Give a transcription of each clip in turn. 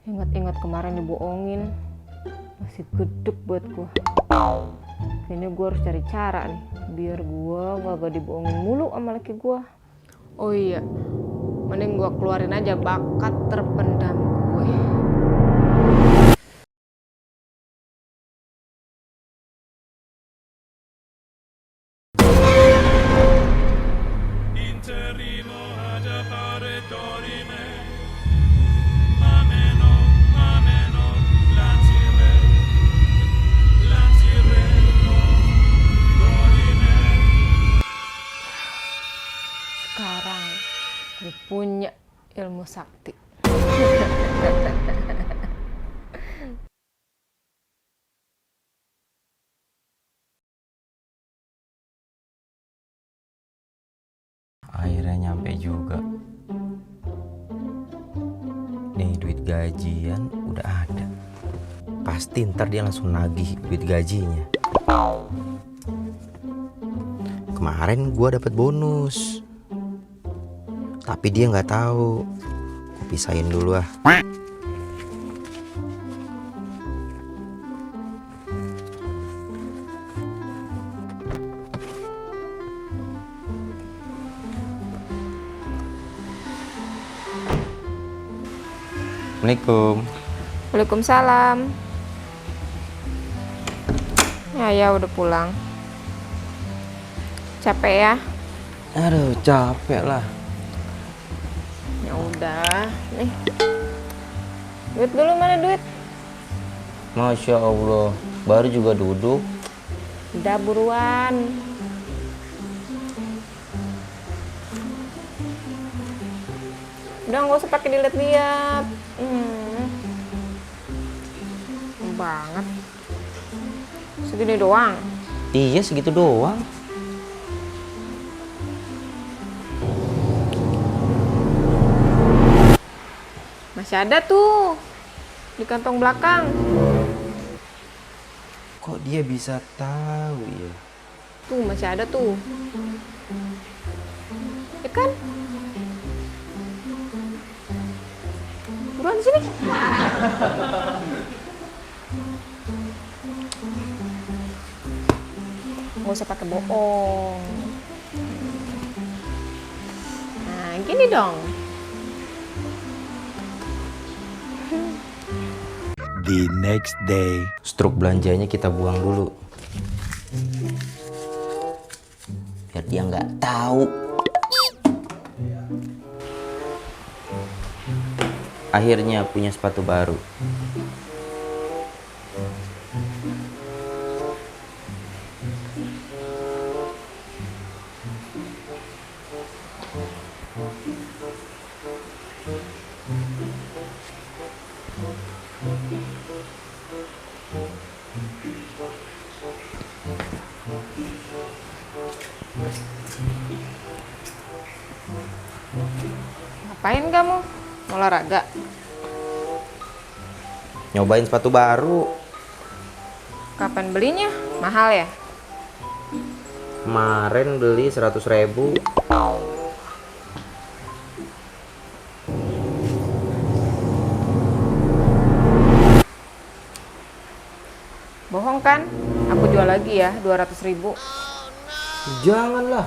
Ingat-ingat kemarin dibohongin, masih gedek buat gua. Kayaknya gua harus cari cara nih, biar gua gak dibohongin mulu sama laki gua. Oh iya, mending gua keluarin aja bakat terpendam gue. Sekarang gue punya ilmu sakti. Akhirnya nyampe juga. Nih duit gajian udah ada. Pasti ntar dia langsung nagih duit gajinya. Kemarin gua dapet bonus, tapi dia nggak tahu. Gua pisahin dulu ah. Assalamualaikum. Waalaikumsalam. Ya udah pulang. Capek ya? Aduh capek lah. Ya udah, nih. Duit dulu, mana duit? Masya Allah, baru juga duduk. Udah buruan. Udah nggak usah pakai dilihat-lihat. Banget. Segini doang. Iya segitu doang. Masih ada tuh di kantong belakang. Kok dia bisa tahu ya? Tuh masih ada tuh. Ya kan? Buruan sini. Nggak usah pakai bohong. Nah, gini dong. The next day. Struk belanjanya kita buang dulu, biar dia nggak tahu. Akhirnya punya sepatu baru. Ngapain kamu? Mau olahraga? Nyobain sepatu baru. Kapan belinya? Mahal ya? Kemarin beli 100.000. Bohong kan? Aku jual lagi ya, 200.000. Janganlah.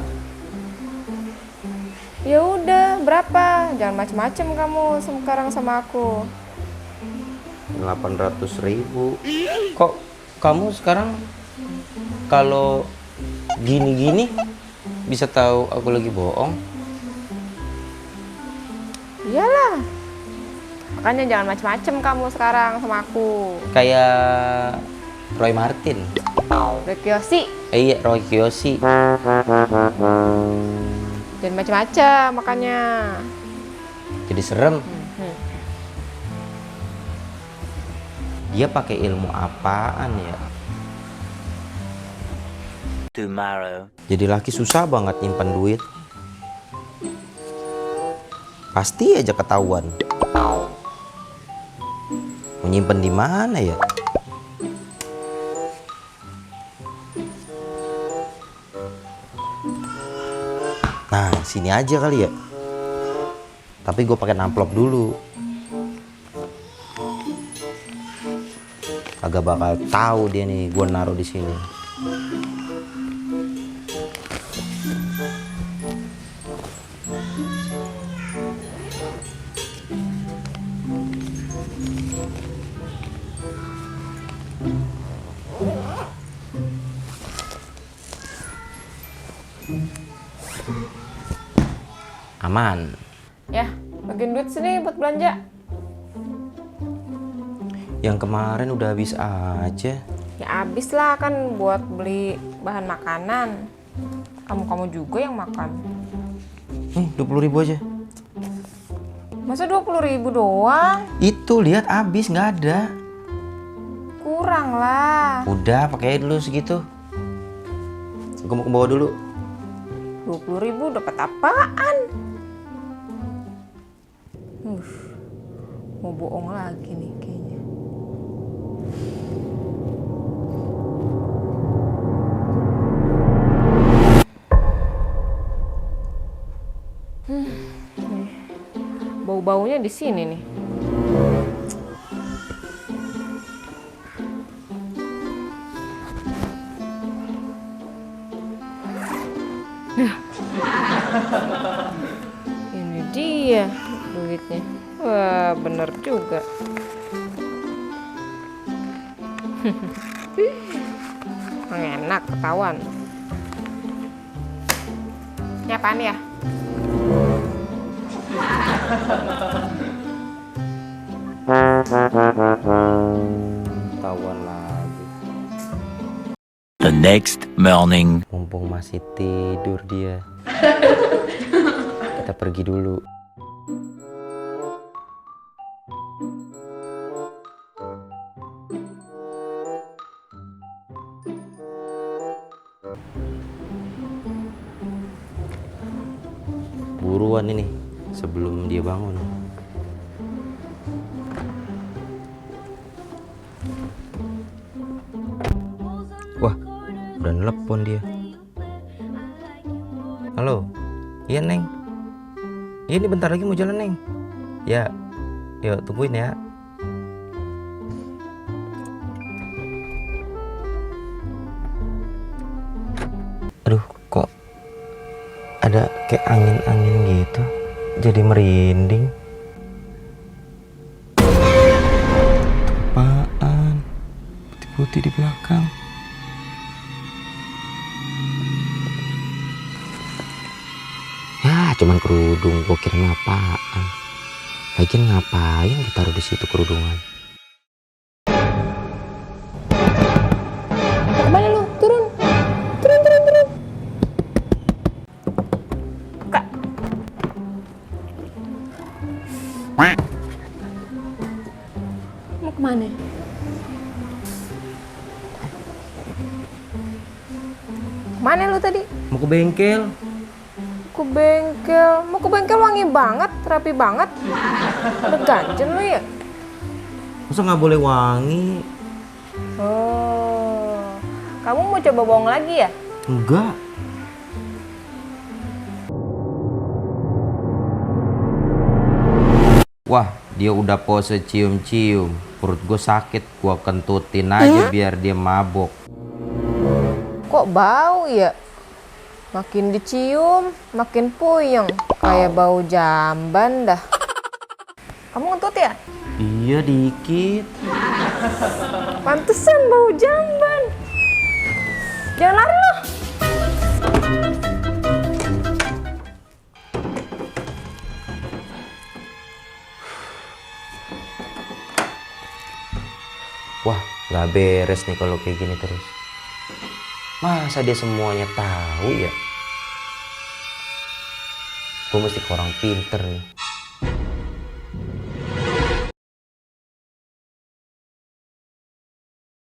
Ya udah, berapa? Jangan macem-macem kamu sekarang sama aku. 800.000. Kok kamu sekarang kalau gini-gini bisa tahu aku lagi bohong? Iyalah. Makanya jangan macem-macem kamu sekarang sama aku. Kayak Roy Martin. Udah Kiyoshi. Iya, Roy Kiyoshi. Jangan macem-macem makanya. Jadi serem. Dia pakai ilmu apaan ya? Tomorrow. Jadi laki susah banget nyimpan duit. Pasti aja ketahuan. Mau nyimpen di mana ya? Nah, sini aja kali ya. Tapi gue pakai amplop dulu. Agak bakal tahu dia nih gue naruh di sini. Aman. Ya, bagian duit sini buat belanja. Yang kemarin udah habis aja. Ya habis lah kan buat beli bahan makanan. Kamu juga yang makan. Nih 20.000 aja. Masa 20.000 doang? Itu lihat habis nggak ada. Kurang lah. Udah pakai dulu segitu. Gue mau ke bawah dulu. 20.000 dapat apaan? Mau bohong lagi nih kayaknya. Bau-baunya di sini nih. Ini dia duitnya. Wah, bener juga. Enak ketahuan. Ini apaan ya? Ketahuan lagi. The next morning. Mumpung masih tidur dia. Kita pergi dulu. Buruan ini sebelum dia bangun. Wah, udah nelpon dia. Halo, iya Neng. Iya ini bentar lagi mau jalan Neng. Ya, yuk tungguin ya. Aduh, kok ada kayak angin-angin gitu, jadi merinding. Apaan? Putih-putih di belakang. Ya, cuman kerudung. Gua kira apaan? Lagian ngapain ditaruh di situ kerudungan? Kemana lu? Turun. Turun. Kak. Mau kemana? Kemana lu tadi? Mau ke bengkel. Mau ke bengkel wangi banget, rapi banget. Udah ganjen lu ya? Masa nggak boleh wangi? Oh, kamu mau coba bohong lagi ya? Enggak. Wah, dia udah pose cium-cium. Perut gue sakit, gue kentutin aja biar dia mabok. Kok bau ya? Makin dicium, makin puyeng. Kayak bau jamban dah. Kamu ngentut ya? Iya dikit. Pantesan bau jamban. Jangan lari loh. Wah, nggak beres nih kalau kayak gini terus. Masa dia semuanya tahu ya? Gue mesti ke orang pinter nih.